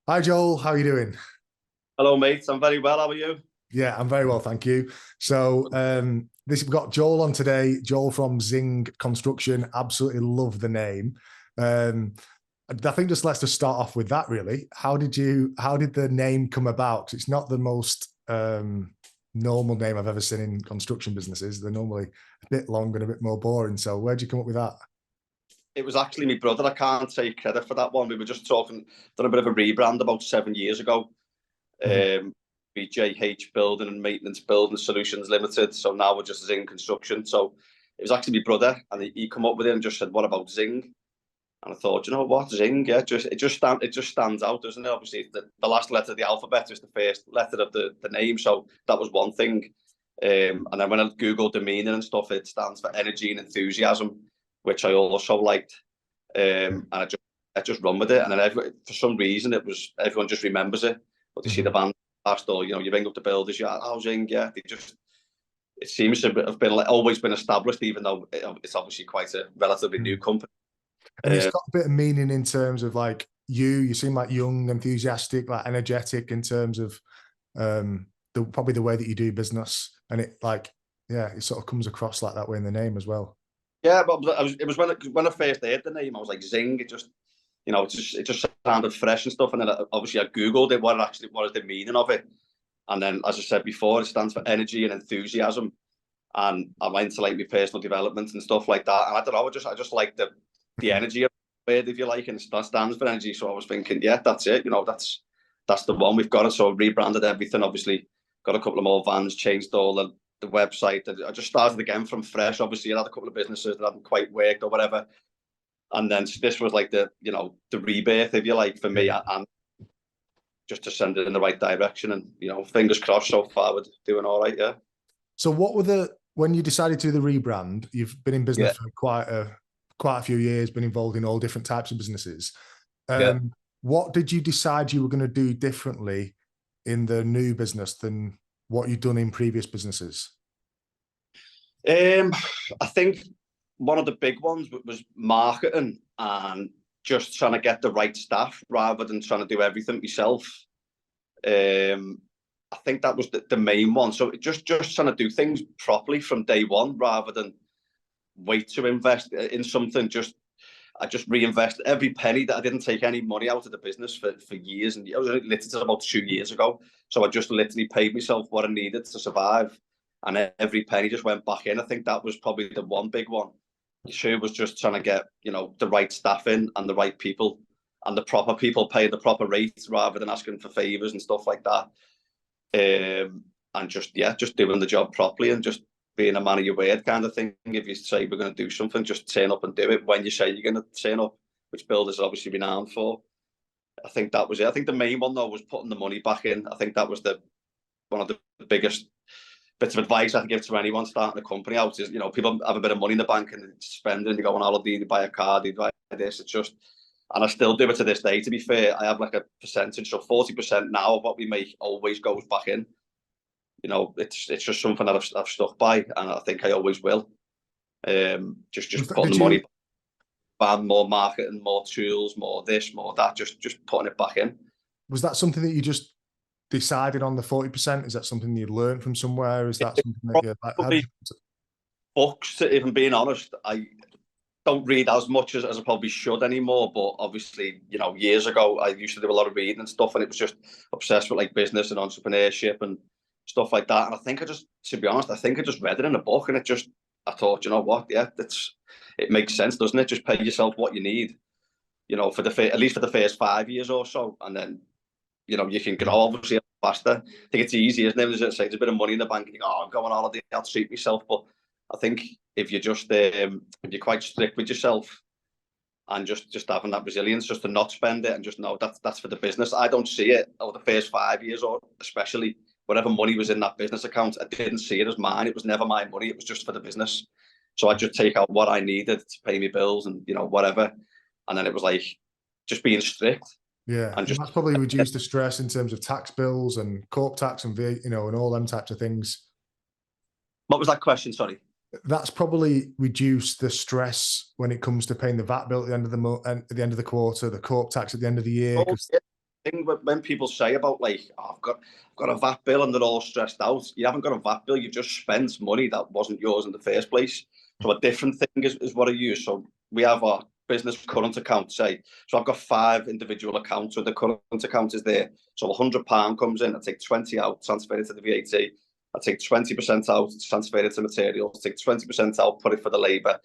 Hi Joel, how are you doing? Hello, mate. I'm very well. How are you? Yeah, I'm very well, thank you. So this we've got Joel on today. Joel from Zing Construction. Absolutely love the name. Um, I think just let's just start off with that. Really, how did the name come about? Because it's not the most normal name I've ever seen in construction businesses. They're normally a bit long and a bit more boring. So where'd you come up with that? It was actually my brother. I can't take credit for that one. We were just talking, done a bit of a rebrand about 7 years ago. Mhm. BJH Building and Maintenance Building Solutions Limited. So now we're just Zing Construction. So it was actually my brother, and he come up with it and just said, "What about Zing?" And I thought, you know what, Zing? Yeah, it just stands out, doesn't it? Obviously, the last letter of the alphabet is the first letter of the name, so that was one thing. And then when I googled the meaning and stuff, it stands for energy and enthusiasm, which I also liked. And I just run with it. And then for some reason, it was everyone just remembers it. But they see the Mhm. band past, or you ring up the builders, yeah, oh Zing, yeah. They just it seems to have been always been established, even though it's obviously quite a relatively new Mhm. company. And it's Um, got a bit of meaning in terms of like you seem like young, enthusiastic, like energetic in terms of probably the way that you do business. And it like, yeah, it sort of comes across like that way in the name as well. Yeah, but it was when I first heard the name, I was like Zing. It just sounded fresh and stuff. And then obviously I googled it, what is the meaning of it? And then, as I said before, it stands for energy and enthusiasm. And I'm into like my personal development and stuff like that. And I don't know, I just like the energy of the word, if you like, and it stands for energy. So I was thinking, yeah, that's it. That's the one. We've got it. So rebranded everything. Obviously, got a couple of more vans, changed all the website. I just started again from fresh. Obviously, I had a couple of businesses that hadn't quite worked or whatever, and then this was like the rebirth, if you like, for me, Yeah. and just to send it in the right direction. And fingers crossed, so far we're doing all right. Yeah. So what were when you decided to do the rebrand, you've been in business Yeah. for quite a few years, been involved in all different types of businesses. Yeah. What did you decide you were going to do differently in the new business than what you'd done in previous businesses? Um, I think one of the big ones was marketing and just trying to get the right staff rather than trying to do everything myself. Um, I think that was the main one. So just trying to do things properly from day one rather than wait to invest in something. I just reinvest every penny that I didn't take any money out of the business for years. And I was literally about 2 years ago. So I just literally paid myself what I needed to survive. And every penny just went back in. I think that was probably the one big one. Two was just trying to get, the right staff in and the right people and the proper people paying the proper rates rather than asking for favors and stuff like that. And just doing the job properly and just being a man of your word kind of thing. If you say we're going to do something, just turn up and do it when you say you're going to turn up, which builders are obviously renowned for. I think that was it. I think the main one though was putting the money back in. I think that was the one of the biggest bits of advice I can give to anyone starting a company out is, people have a bit of money in the bank and spend it and they go on holiday, they buy a car, they buy this. It's just, and I still do it to this day, to be fair. I have like a percentage, so 40% now of what we make always goes back in. It's just something that I've stuck by, and I think I always will. Just putting Did the money, you back, more marketing, more tools, more this, more that, just putting it back in. was that something that you just decided on the 40%? Is that something you learned from somewhere? Is that something that you like, how did Probably books, if I'm being honest. I don't read as much as I probably should anymore, but obviously, years ago, I used to do a lot of reading and stuff, and it was just obsessed with like business and entrepreneurship and stuff like that. And I think to be honest, I think I just read it in a book, and I thought, you know what, yeah, it makes sense, doesn't it? Just pay yourself what you need, for at least for the first 5 years or so, and then you can grow obviously faster. I think it's easy, isn't it? There's a bit of money in the bank, and you go, oh, I'm going on holiday, I'll treat myself. But I think if you're quite strict with yourself and just having that resilience, just to not spend it and just know that's for the business. I don't see it over the first 5 years, or especially whatever money was in that business account. I didn't see it as mine. It was never my money. It was just for the business. So I just take out what I needed to pay me bills and whatever. And then it was like just being strict Yeah, and and just that's probably reduced the stress in terms of tax bills and corp tax and and all them types of things. what was that question? Sorry. That's probably reduced the stress when it comes to paying the VAT bill at the end of the at the end of the quarter, the corp tax at the end of the year. Oh, Because yeah. thing when people say about like, oh, I've got a VAT bill and they're all stressed out. You haven't got a VAT bill. You've just spent money that wasn't yours in the first place. So a different thing is what I use. So we have our business current account, say. So I've got 5 individual accounts. So the current account is there. So £100 comes in. I take 20 out, transfer it to the VAT. I take 20% out, transfer it to materials. Take 20% out, put it for the labour.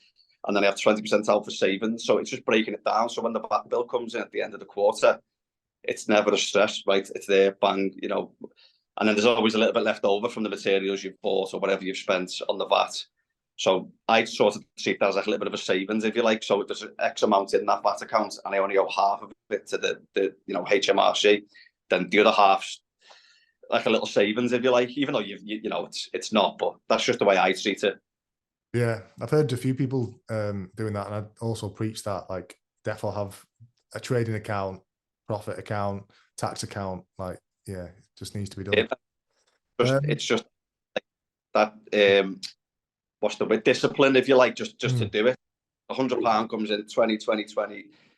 And then I have 20% out for savings. So it's just breaking it down. So when the VAT bill comes in at the end of the quarter, it's never a stress, right? It's there, bang, you know. And then there's always a little bit left over from the materials you've bought or whatever you've spent on the VAT. So I sort of treat that as like a little bit of a savings, if you like. So there's X amount in that VAT account, and I only owe half of it to the HMRC. Then the other half's like a little savings, if you like. Even though you know it's not, but that's just the way I treat it. Yeah, I've heard a few people doing that, and I also preach that, like, definitely have a trading account, profit account, tax account. Like, yeah, it just needs to be done. It's just like that. What's the word? Discipline, if you like, just to do it. £100 comes in 20.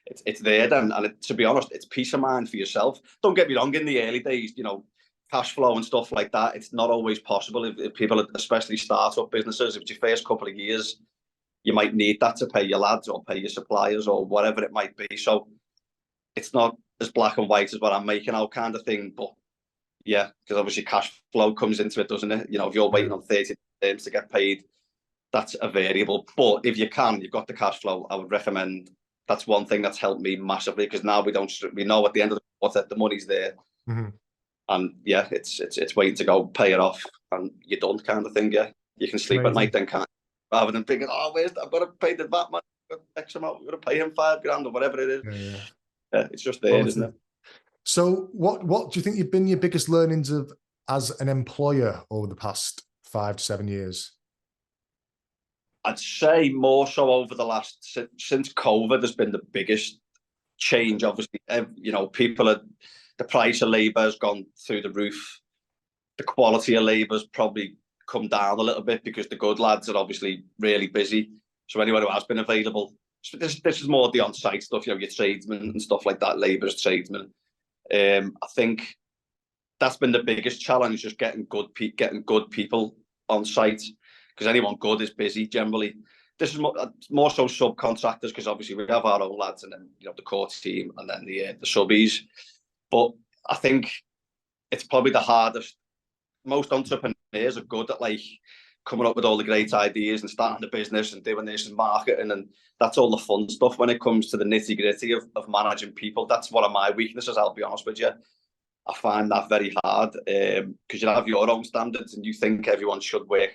It's there then, and to be honest, it's peace of mind for yourself. Don't get me wrong. In the early days, you know, cash flow and stuff like that, it's not always possible. If people, especially startup businesses, if it's your first couple of years, you might need that to pay your lads or pay your suppliers or whatever it might be. So it's not as black and white as what I'm making out kind of thing. But yeah, because obviously cash flow comes into it, doesn't it? You know, if you're waiting on 30 days to get paid, that's a variable. But if you can, you've got the cash flow, I would recommend. That's one thing that's helped me massively, because now we know at the end of the quarter the money's there. And yeah, it's waiting to go, pay it off, and you're done, kind of thing. Yeah, you can sleep at night then, can't you? Rather than thinking, oh, I've got to pay the VAT man, X amount, we've got to pay him £5,000 or whatever it is. Yeah, it's just there, isn't it? So what do you think have been your biggest learnings as an employer over the past 5 to 7 years? I'd say more so over the last, since COVID has been the biggest change. Obviously, you know, the price of labour has gone through the roof. The quality of labour has probably come down a little bit because the good lads are obviously really busy. So anyone who has been available, so this is more the on-site stuff, you know, your tradesmen and stuff like that, labourers, tradesmen. I think that's been the biggest challenge, just getting good people on site, because anyone good is busy generally. This is more so subcontractors, because obviously we have our own lads, and then, you know, the core team, and then the subbies. But I think it's probably the hardest. Most entrepreneurs are good at like coming up with all the great ideas and starting the business and doing this and marketing, and that's all the fun stuff. When it comes to the nitty gritty of managing people, that's one of my weaknesses, I'll be honest with you. I find that very hard, because you have your own standards and you think everyone should work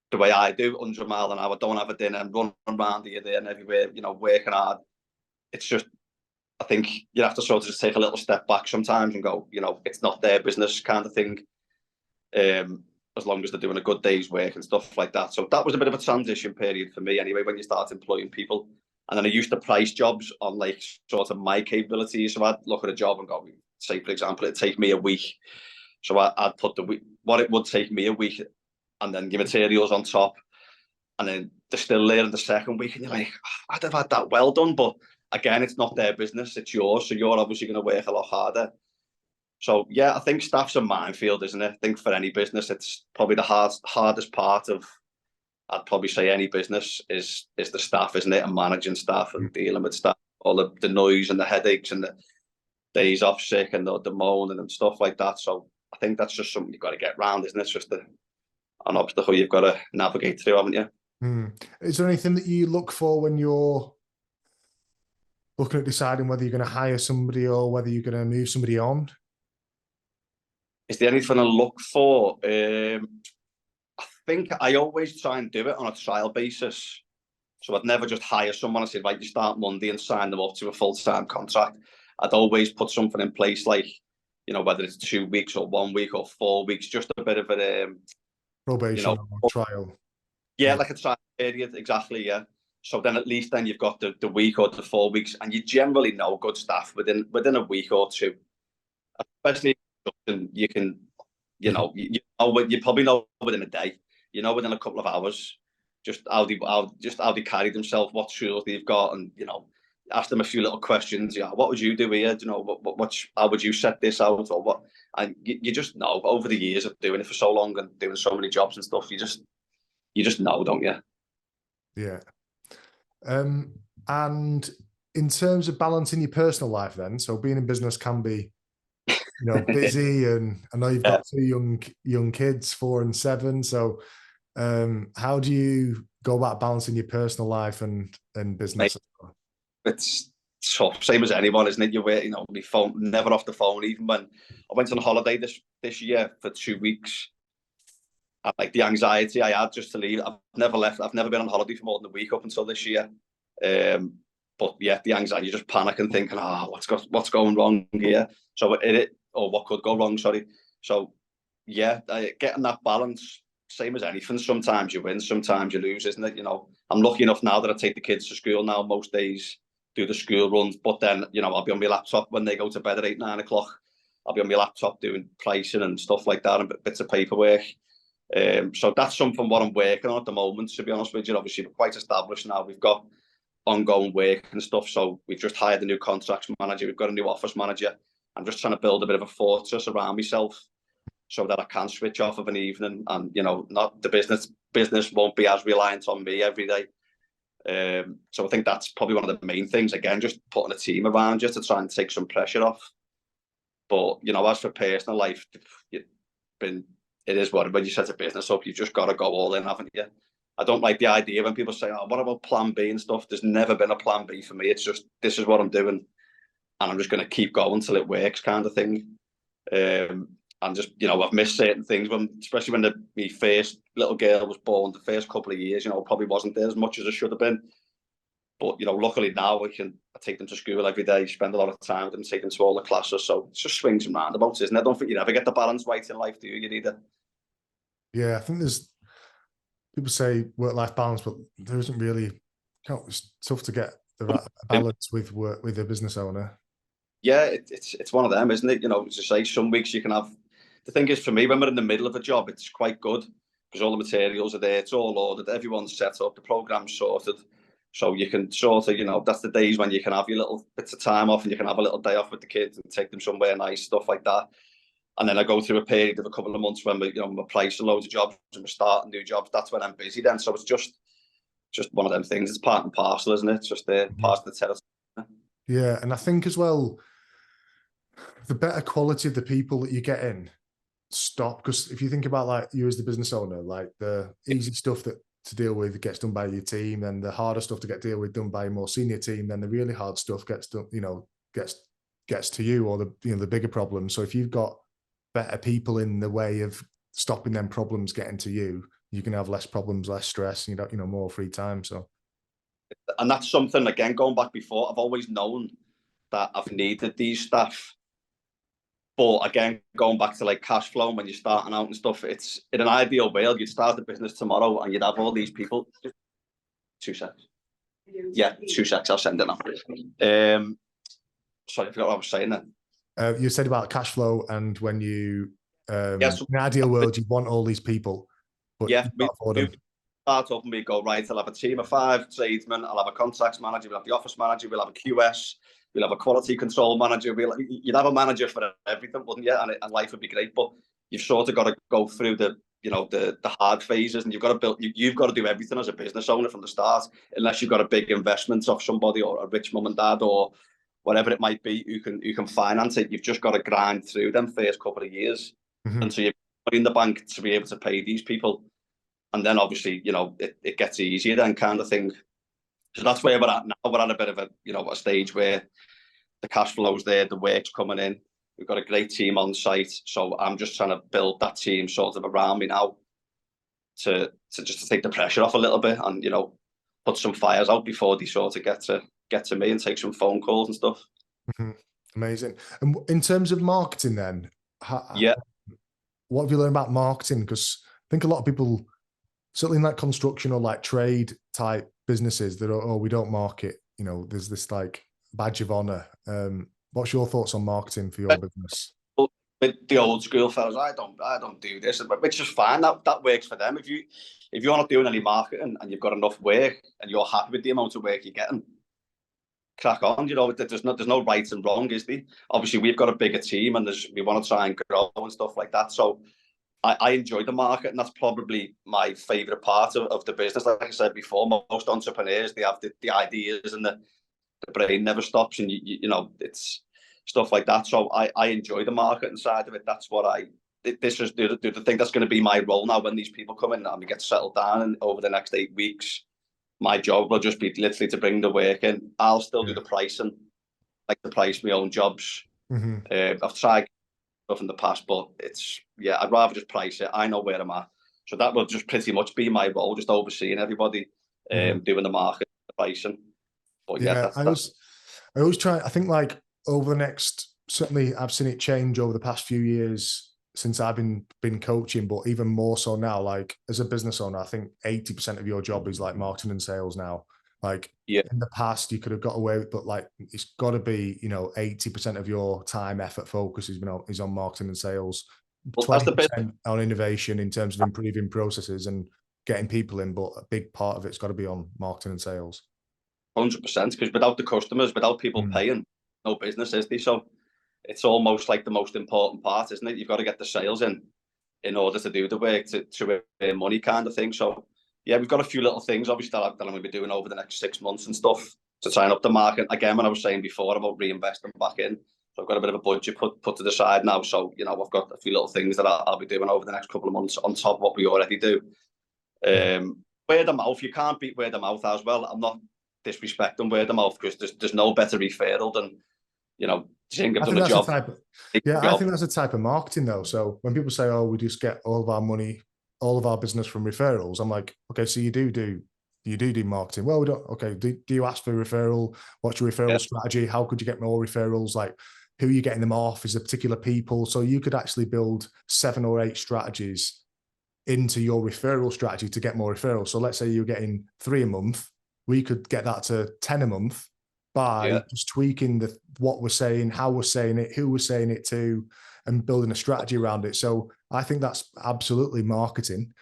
the way I do, 100 miles an hour, don't have a dinner and run around here, there and everywhere, you know, working hard. It's just, I think you have to sort of just take a little step back sometimes and go, you know, it's not their business kind of thing, as long as they're doing a good day's work and stuff like that. So that was a bit of a transition period for me anyway, when you start employing people. And then I used to price jobs on like sort of my capabilities. So I'd look at a job and go, say, for example, it'd take me a week. So I'd put what it would take me a week, and then your materials on top. And then they're still there in the second week, and you're like, oh, I'd have had that well done. But again, it's not their business, it's yours. So you're obviously going to work a lot harder. So yeah, I think staff's a minefield, isn't it? I think for any business, it's probably the hardest part of, I'd probably say, any business is the staff, isn't it? And managing staff and dealing with staff, all the noise and the headaches and the days off sick and the moaning and stuff like that. So I think that's just something you've got to get around, isn't it? It's just an obstacle you've got to navigate through, haven't you? Is there anything that you look for when you're looking at deciding whether you're going to hire somebody or whether you're going to move somebody on? Is there anything I look for? I think I always try and do it on a trial basis. So I'd never just hire someone and say, right, you start Monday, and sign them up to a full-time contract. I'd always put something in place, like, you know, whether it's 2 weeks or 1 week or 4 weeks, just a bit of a probation, you know, or trial. Yeah, like a trial period, exactly. Yeah. So then at least then you've got the week or the 4 weeks, and you generally know good staff within a week or two. Especially you can, you probably know within a day, you know, within a couple of hours, just how they carry themselves, what tools they've got, and you know, ask them a few little questions. Yeah, what would you do here? Do you know how would you set this out, or what? And you just know over the years of doing it for so long and doing so many jobs and stuff, you just know, don't you? Yeah. And in terms of balancing your personal life, then, so being in business can be, busy, and I know you've got two young kids, 4 and 7. So, how do you go about balancing your personal life and business? It's tough, same as anyone, isn't it? My phone never off the phone. Even when I went on holiday this year for 2 weeks, and like the anxiety I had just to leave. I've never left. I've never been on holiday for more than a week up until this year. But yeah, the anxiety, you just panic and thinking, what's going wrong here? So or what could go wrong? Sorry. So yeah, getting that balance, same as anything. Sometimes you win, sometimes you lose, isn't it? I'm lucky enough now that I take the kids to school now most days, do the school runs, but then I'll be on my laptop when they go to bed at 8, 9 o'clock. I'll be on my laptop doing pricing and stuff like that, and bits of paperwork. So that's something what I'm working on at the moment, to be honest with you. Obviously, we're quite established now. We've got ongoing work and stuff. So we've just hired a new contracts manager. We've got a new office manager. I'm just trying to build a bit of a fortress around myself so that I can switch off of an evening, and not the business won't be as reliant on me every day. So I think that's probably one of the main things. Again, just putting a team around you to try and take some pressure off. But as for personal life, it is when you set a business up, you've just got to go all in, haven't you? I don't like the idea when people say, "Oh, what about plan B and stuff?" There's never been a plan B for me. It's just, this is what I'm doing, and I'm just going to keep going until it works, kind of thing. And just, I've missed certain things, especially when my first little girl was born. The first couple of years, probably wasn't there as much as I should have been. But luckily now I take them to school every day, spend a lot of time with them, take them to all the classes. So it's just swings and roundabouts, isn't it? I don't think you ever get the balance right in life, do you? You need it. Yeah, I think people say work-life balance, but there isn't really. It's tough to get the right balance with work with a business owner. Yeah, it's one of them, isn't it? As I say, some weeks you can have. The thing is, for me, when we're in the middle of a job, it's quite good because all the materials are there, it's all ordered, everyone's set up, the program's sorted. So you can sort of, that's the days when you can have your little bits of time off, and you can have a little day off with the kids and take them somewhere nice, stuff like that. And then I go through a period of a couple of months when we're pricing loads of jobs and we're starting new jobs. That's when I'm busy then. So it's just one of them things. It's part and parcel, isn't it? It's just part of the territory. Yeah, and I think as well, the better quality of the people that you get in stop, because if you think about like you as the business owner, like the easy stuff to deal with gets done by your team, and the harder stuff to deal with done by a more senior team, then the really hard stuff gets done, gets to you, or the bigger problems. So if you've got better people in the way of stopping them problems getting to you, you can have less problems, less stress, more free time. So, and that's something, again, going back before, I've always known that I've needed these staff. But again, going back to like cash flow, when you're starting out and stuff, it's in an ideal world, you'd start the business tomorrow and you'd have all these people. 2 seconds. Yeah, 2 seconds. I'll send it now. Sorry, I forgot what I was saying then. You said about cash flow, and when you, in an ideal world, you want all these people, but yeah, we start up and we go, right, I'll have a team of 5 tradesmen, I'll have a contracts manager, we'll have the office manager, we'll have a QS, we'll have a quality control manager. You'd have a manager for everything, wouldn't you? And life would be great. But you've sort of got to go through the hard phases, and you've got to do everything as a business owner from the start, unless you've got a big investment off somebody or a rich mum and dad or whatever it might be who can finance it. You've just got to grind through them first couple of years until you're in the bank to be able to pay these people. And then obviously, it gets easier then, kind of thing. So that's where we're at now. We're at a bit of a stage where the cash flow's there, the work's coming in. We've got a great team on site. So I'm just trying to build that team sort of around me now to take the pressure off a little bit, and, put some fires out before they sort of get to me and take some phone calls and stuff. Amazing. And in terms of marketing then, what have you learned about marketing? Because I think a lot of people, certainly in like construction or like trade type businesses, that are, we don't market, there's this like badge of honor. What's your thoughts on marketing for your business? With the old school fellas, I don't do this, which is fine. That works for them. If you're not doing any marketing and you've got enough work and you're happy with the amount of work you're getting, crack on. You know, there's no right and wrong, is there? Obviously, we've got a bigger team, and we want to try and grow and stuff like that. So I enjoy the market, and that's probably my favourite part of the business. Like I said before, most entrepreneurs, they have the ideas, and the brain never stops, and you know, it's stuff like that. So I enjoy the marketing side of it. That's what this is the thing that's going to be my role now when these people come in and we get settled down, and over the next 8 weeks, my job will just be literally to bring the work in. I'll still do the pricing, like to price my own jobs. I've tried stuff in the past, but I'd rather just price it. I know where I'm at. So that will just pretty much be my role, just overseeing everybody, doing the market, the pricing. But I always try, I think like over the next, certainly I've seen it change over the past few years since I've been coaching, but even more so now, like as a business owner, I think 80% of your job is like marketing and sales now. Like in the past, you could have got away with, but like it's got to be, 80% of your time, effort, focus is on marketing and sales. 20% on innovation in terms of improving processes and getting people in, but a big part of it's got to be on marketing and sales. 100%, because without the customers, without people paying, no business, is there? So it's almost like the most important part, isn't it? You've got to get the sales in order to do the work, to earn money, kind of thing. So yeah, we've got a few little things, obviously, that I'm going to be doing over the next 6 months and stuff to sign up the market. Again, when I was saying before about reinvesting back in, so I've got a bit of a budget put to the side now. So, I've got a few little things that I'll be doing over the next couple of months on top of what we already do. Word of mouth, you can't beat word of mouth as well. I'm not disrespecting word of mouth, because there's no better referral than, Zing give them a job. I think that's a type of marketing though. So when people say, oh, we just get all of our money, all of our business from referrals, I'm like, okay, so you do marketing. Well, we don't. Okay, do you ask for referral? What's your referral strategy? How could you get more referrals? Like, who are you getting them off? Is there particular people? So you could actually build 7 or 8 strategies into your referral strategy to get more referrals. So let's say you're getting 3 a month, we could get that to 10 a month by just tweaking what we're saying, how we're saying it, who we're saying it to, and building a strategy around it. So I think that's absolutely marketing.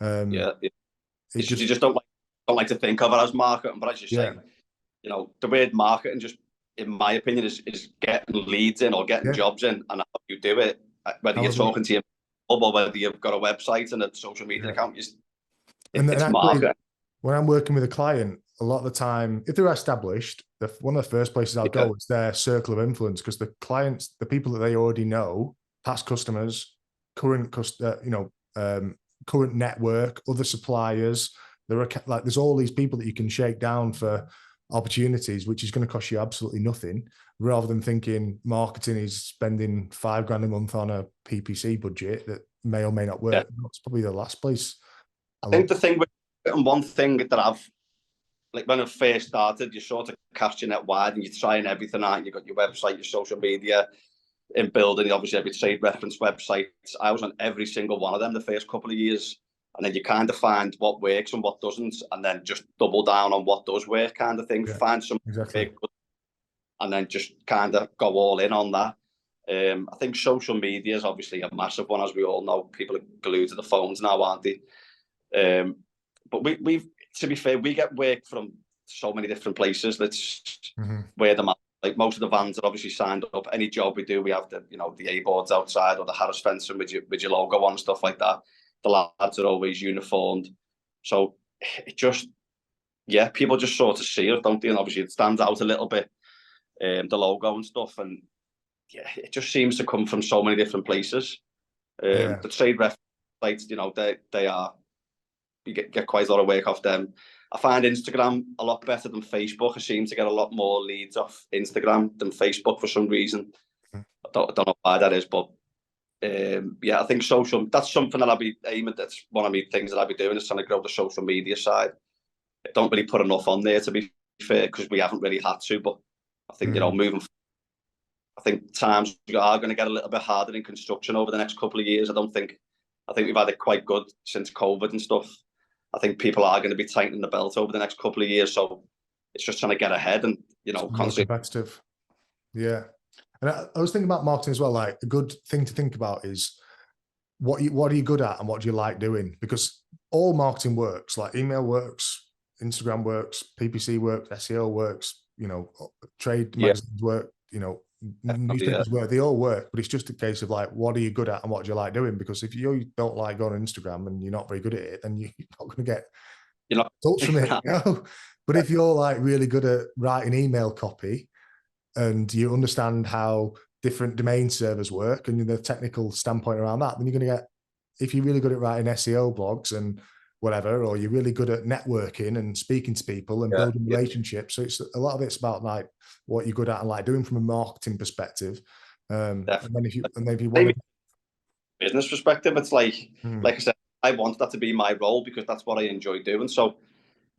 You just don't like to think of it as marketing, but as you say, the word marketing, just in my opinion, is getting leads in or getting jobs in, and how you do it, whether you're talking to your or whether you've got a website and a social media account, it's marketing. When I'm working with a client, a lot of the time, if they're established, one of the first places I'll go is their circle of influence, because the clients, the people that they already know, past customers, current network, other suppliers, there's all these people that you can shake down for opportunities, which is going to cost you absolutely nothing, rather than thinking marketing is spending $5,000 a month on a PPC budget that may or may not work. That's probably the last place. I think the thing and one thing that I've, like when I first started, you sort of cast your net wide and you're trying everything out. You've got your website, your social media, in building, obviously, every trade reference websites. I was on every single one of them the first couple of years. And then you kind of find what works and what doesn't, and then just double down on what does work, kind of thing. Find some big, and then just kind of go all in on that. I think social media is obviously a massive one, as we all know. People are glued to the phones now, aren't they? But we've, to be fair, we get work from so many different places. That's where the like most of the vans are obviously signed up. Any job we do, we have the the A boards outside or the Harris fencing with your logo on and stuff like that. The lads are always uniformed, so it just people just sort of see it, don't they? And obviously it stands out a little bit, the logo and stuff, and it just seems to come from so many different places. The trade ref sites, they are, you get quite a lot of work off them. I find Instagram a lot better than Facebook. I seem to get a lot more leads off Instagram than Facebook for some reason. I don't know why that is, but I think social, that's something that I'll be aiming, that's one of the things that I'll be doing, is trying to grow the social media side. I don't really put enough on there, to be fair, because we haven't really had to, but I think, moving forward, I think times are going to get a little bit harder in construction over the next couple of years. I think we've had it quite good since COVID and stuff. I think people are going to be tightening the belt over the next couple of years, so it's just trying to get ahead and, constantly competitive. Yeah. And I was thinking about marketing as well. Like, a good thing to think about is what are you good at and what do you like doing? Because all marketing works. Like, email works, Instagram works, PPC works, SEO works, trade Yeah, magazines work, definitely, yeah. newspapers work, they all work, but it's just a case of like, what are you good at and what do you like doing? Because if you don't like going on Instagram and you're not very good at it, then you're not going to get You know, touch from it. But if you're like really good at writing email copy and you understand how different domain servers work and the technical standpoint around that, then you're going to get, if you're really good at writing SEO blogs and whatever, or you're really good at networking and speaking to people and yeah, building relationships. So it's a lot of it's about like what you're good at and like doing from a marketing perspective. And then if you want to business perspective, it's like Hmm. I said, I want that to be my role because that's what I enjoy doing. So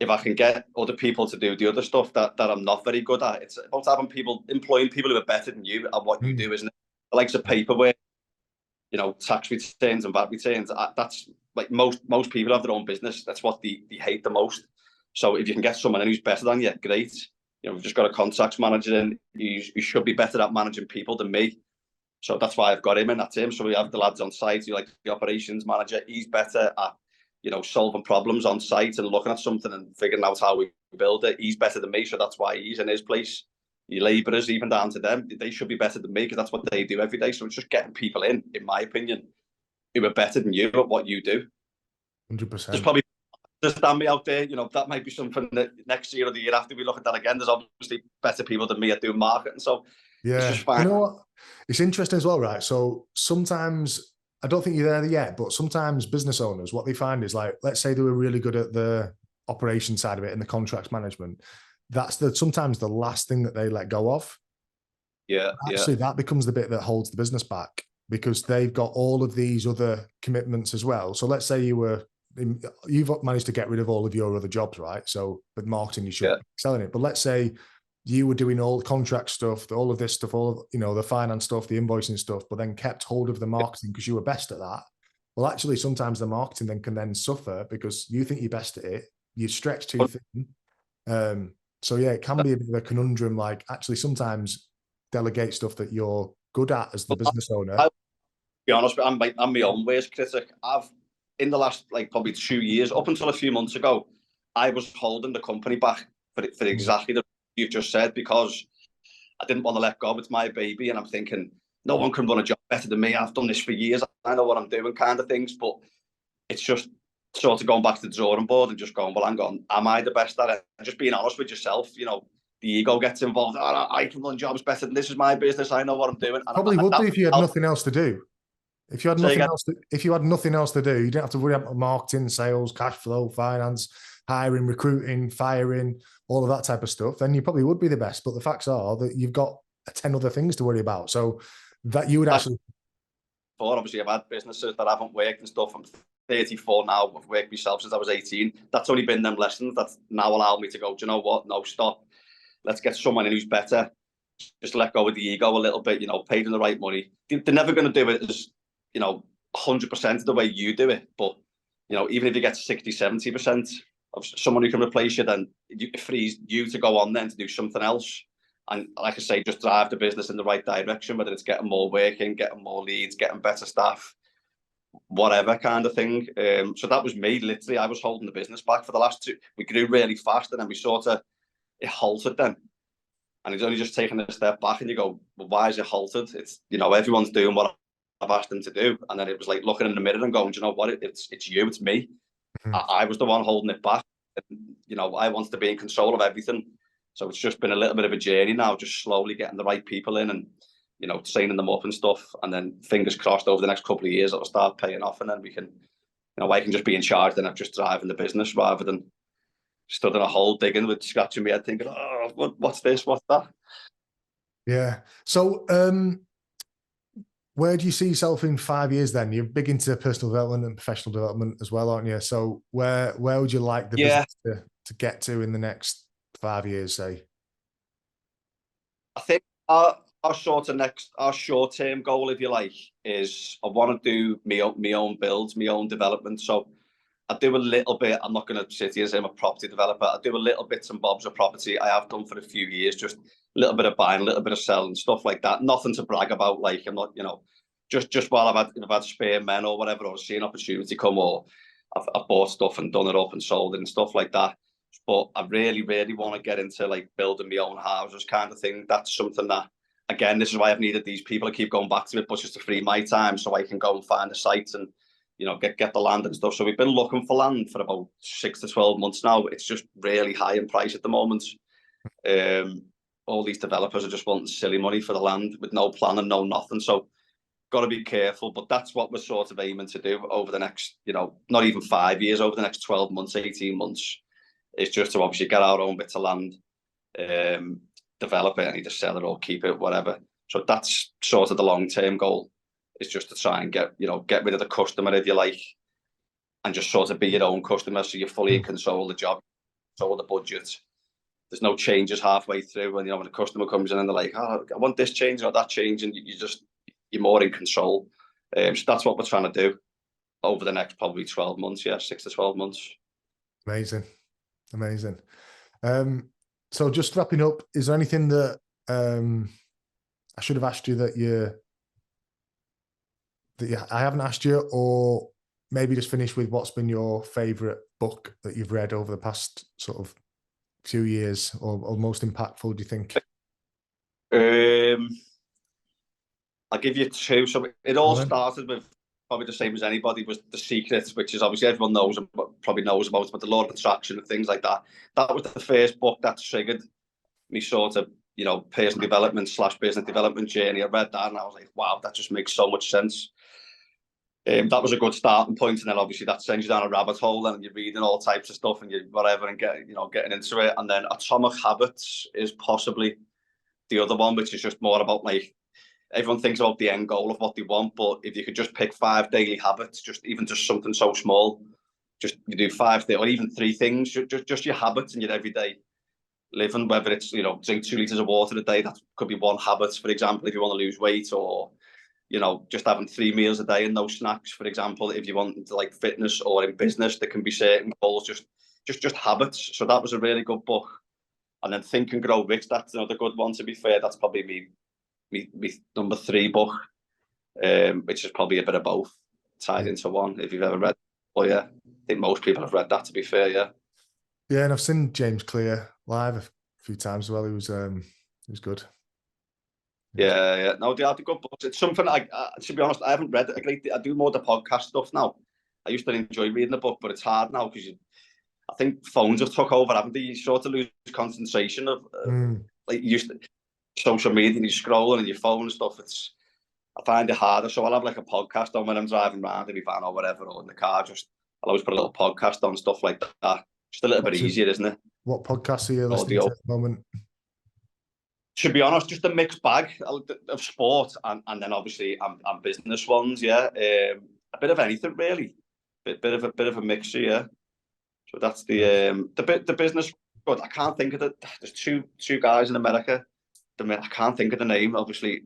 if I can get other people to do the other stuff that I'm not very good at, it's about having people, employing people who are better than you at what you Hmm. do, isn't it? The likes of paperwork, tax returns and VAT returns. That's like most people have their own business. That's what they hate the most. So if you can get someone in who's better than you, great. We've just got a contacts manager in. He should be better at managing people than me. So that's why I've got him in. That's him. So we have the lads on site. You like the operations manager. He's better at solving problems on site and looking at something and figuring out how we build it. He's better than me, so that's why he's in his place. Your labourers, even down to them, they should be better than me because that's what they do every day. So it's just getting people in my opinion, who are better than you at what you do. 100%. There's probably understand me out there. That might be something that next year or the year after we look at that again. There's obviously better people than me at doing marketing, so it's Yeah. just fine. You know what? It's interesting as well, right? So sometimes, I don't think you're there yet, but sometimes business owners, what they find is like, let's say they were really good at the operation side of it and the contracts management. That's sometimes the last thing that they let go of. Yeah, Actually, that becomes the bit that holds the business back because they've got all of these other commitments as well. So let's say you've managed to get rid of all of your other jobs, right? So with marketing, you should be selling it. But let's say you were doing all the contract stuff, all of this stuff, all of, the finance stuff, the invoicing stuff, but then kept hold of the marketing because you were best at that. Well, actually, sometimes the marketing then can suffer because you think you're best at it. You stretch too thin. So yeah, it can be a bit of a conundrum. Like actually, sometimes delegate stuff that you're good at as the business owner. I'll be honest, I'm my own worst critic. In the last probably 2 years, up until a few months ago, I was holding the company back for exactly the you've just said because I didn't want to let go. It's my baby, and I'm thinking no one can run a job better than me. I've done this for years. I know what I'm doing, kind of things. But it's just sort of going back to the drawing board and just going, well, hang on, am I the best at it? And just being honest with yourself. The ego gets involved. Oh, I can run jobs better than this is my business. I know what I'm doing. And probably would do if you had nothing else to do. If you had nothing else to do, you didn't have to worry about marketing, sales, cash flow, finance, hiring, recruiting, firing, all of that type of stuff. Then you probably would be the best. But the facts are that you've got 10 other things to worry about. So that you would actually. Obviously, I've had businesses that haven't worked and stuff. I'm 34 now. I've worked myself since I was 18. That's only been them lessons that's now allowed me to go, do you know what? No, stop. Let's get someone in who's better. Just let go of the ego a little bit, paid them the right money. They're never going to do it as, 100% of the way you do it. But, even if you get 60, 70% of someone who can replace you, then it frees you to go on then to do something else. And like I say, just drive the business in the right direction, whether it's getting more work in, getting more leads, getting better staff, whatever kind of thing. So that was me, literally. I was holding the business back for the last two. We grew really fast and then it halted then. And it's only just taking a step back and you go, well, why is it halted? It's, everyone's doing what I've asked them to do. And then it was like looking in the mirror and going, do you know what? It's you, it's me. I was the one holding it back. And, I wanted to be in control of everything. So it's just been a little bit of a journey now, just slowly getting the right people in and, training them up and stuff. And then fingers crossed over the next couple of years, it'll start paying off. And then we can, I can just be in charge then of just driving the business rather than stood in a hole digging with scratching my head thinking, oh, what's this, what's that? Yeah. So where do you see yourself in 5 years then? You're big into personal development and professional development as well, aren't you? So where would you like the business to get to in the next 5 years, say? I think our short-term goal, if you like, is I want to do my own builds, my own development. So I do a little bit. I'm not going to sit here and say I'm a property developer. I do a little bits and bobs of property. I have done for a few years, just a little bit of buying, a little bit of selling, stuff like that. Nothing to brag about. Like I'm not, just while I've had spare men or whatever, or seen opportunity come, or I've bought stuff and done it up and sold it and stuff like that. but I really, really want to get into like building my own houses kind of thing. That's something that, again, this is why I've needed these people to keep going back to it, but just to free my time so I can go and find a site and, you know, get the land and stuff. So we've been looking for land for about 6 to 12 months now. It's just really high in price at the moment. All these developers are just wanting silly money for the land with no plan and no nothing. So got to be careful, but that's what we're sort of aiming to do over the next, you know, not even 5 years, over the next 12 months, 18 months, is just to obviously get our own bits of land, develop it and either sell it or keep it, whatever. So that's sort of the long-term goal, is just to try and get rid of the customer, if you like, and just sort of be your own customer. So you're fully in control of the job, control of the budget. There's no changes halfway through. And, you know, when the customer comes in and they're like, oh, I want this change or that change, and you're more in control. So that's what we're trying to do over the next probably 12 months. Yeah, 6 to 12 months. Amazing. So just wrapping up, is there anything that I should have asked you that I haven't asked you, or maybe just finish with what's been your favorite book that you've read over the past sort of few years, or most impactful, do you think? I'll give you two. So it all started with probably the same as anybody, was The Secret, which is obviously everyone probably knows about, but the law of attraction and things like that. That was the first book that triggered me sort of, you know, personal development / business development journey. I read that and I was like, wow, that just makes so much sense. That was a good starting point, and then obviously that sends you down a rabbit hole, and you're reading all types of stuff and you whatever, and getting into it. And then Atomic Habits is possibly the other one, which is just more about, like, everyone thinks about the end goal of what they want, but if you could just pick 5 daily habits, just something so small, just you do 5 or even 3 things, just your habits in your everyday living, whether it's, you know, drink 2 liters of water a day, that could be one habit, for example, if you want to lose weight, or, you know, just having 3 meals a day and no snacks, for example, if you want to, like, fitness, or in business, there can be certain goals, just habits. So that was a really good book. And then Think and Grow Rich, that's another good one, to be fair. That's probably me number 3 book, which is probably a bit of both tied into one, if you've ever read. Oh yeah, I think most people have read that, to be fair. Yeah, and I've seen James Clear live a few times as well. He was good. Yeah. No, they are the good books. It's something I to be honest, I haven't read it a great deal. I do more the podcast stuff now. I used to enjoy reading the book, but it's hard now because I think phones have took over, haven't they? You sort of lose concentration of like you used to, social media, and you're scrolling on your phone and stuff. I find it harder. So I'll have like a podcast on when I'm driving around in my van or whatever, or in the car. I'll always put a little podcast on, stuff like that. Just a little bit easier, isn't it? What podcasts are you listening to at the moment? To be honest, just a mixed bag of sport and then obviously and business ones. Yeah, a bit of anything really. Bit of a mixture. Yeah. So that's the business. But I can't think of it. There's two guys in America. I can't think of the name. Obviously,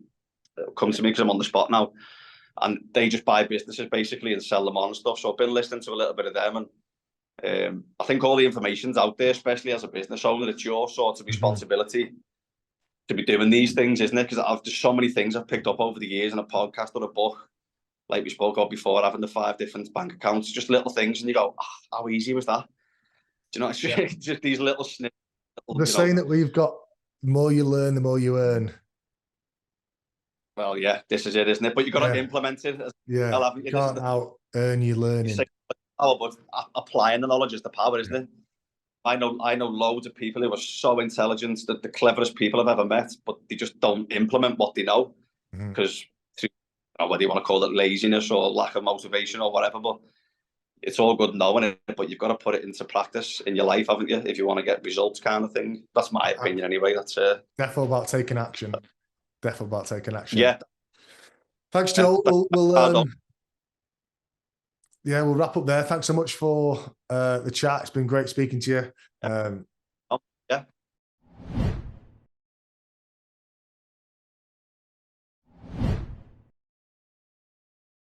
it'll come to me because I'm on the spot now. And they just buy businesses basically and sell them on and stuff. So I've been listening to a little bit of them, and I think all the information's out there, especially as a business owner. It's your sort of responsibility to be doing these things, isn't it? Because there's so many things I've picked up over the years in a podcast or a book, like we spoke of before, having the 5 different bank accounts, just little things, and you go, oh, how easy was that? Do you know? It's just these little snippets. They're saying that we've got, the more you learn, the more you earn. Well, yeah, this is it, isn't it? But you've got to implement it. Yeah, you can't out earn your learning. But applying the knowledge is the power, isn't it? I know loads of people who are so intelligent, that the cleverest people I've ever met, but they just don't implement what they know because, whether you want to call it laziness or lack of motivation or whatever, but it's all good knowing it, but you've got to put it into practice in your life, haven't you? If you want to get results, kind of thing. That's my opinion, anyway. That's definitely about taking action. Yeah. Thanks, Joel. We'll wrap up there. Thanks so much for the chat. It's been great speaking to you.